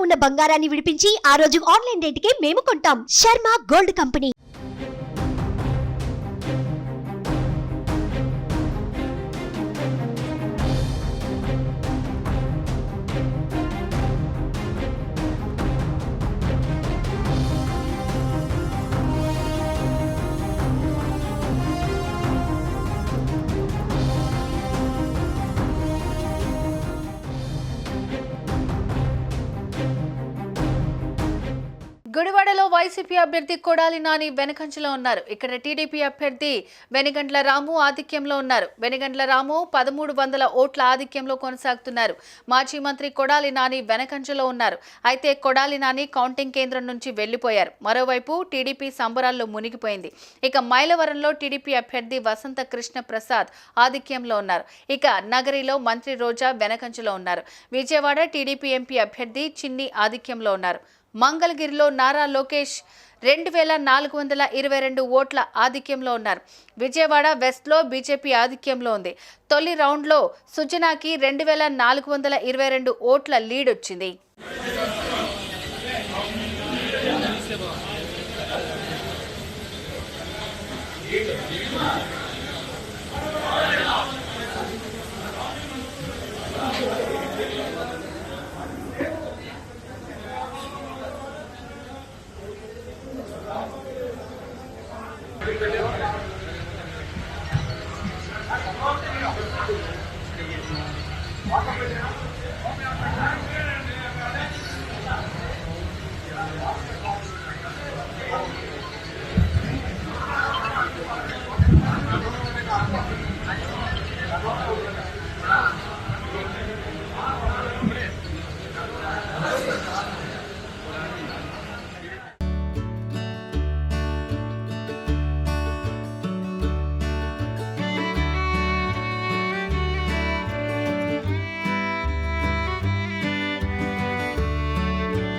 ఉన్న బంగారాన్ని విడిపించి ఆ రోజు ఆన్లైన్ రేటుకే మేము కొంటాం. Sharma gold company. గుడివాడలో వైసీపీ అభ్యర్థి కొడాలి నాని వెనకంజలో ఉన్నారు. ఇక్కడ టీడీపీ అభ్యర్థి వెనిగండ్ల రాము ఆధిక్యంలో ఉన్నారు. వెనిగండ్ల రాము 1300 ఓట్ల ఆధిక్యంలో కొనసాగుతున్నారు. మాజీ మంత్రి కొడాలి నాని వెనకంజలో ఉన్నారు. అయితే కొడాలి నాని కౌంటింగ్ కేంద్రం నుంచి వెళ్లిపోయారు. మరోవైపు టీడీపీ సంబరాల్లో మునిగిపోయింది. ఇక మైలవరంలో టీడీపీ అభ్యర్థి వసంత కృష్ణ ప్రసాద్ ఆధిక్యంలో ఉన్నారు. ఇక నగరిలో మంత్రి రోజా వెనకంజలో ఉన్నారు. విజయవాడ టీడీపీ ఎంపీ అభ్యర్థి చిన్ని ఆధిక్యంలో ఉన్నారు. మంగళగిరిలో నారా లోకేష్ 2422 ఓట్ల ఆధిక్యంలో ఉన్నారు. విజయవాడ వెస్ట్లో బీజేపీ ఆధిక్యంలో ఉంది. తొలి రౌండ్లో సుజనాకి 2422 ఓట్ల లీడ్ వచ్చింది.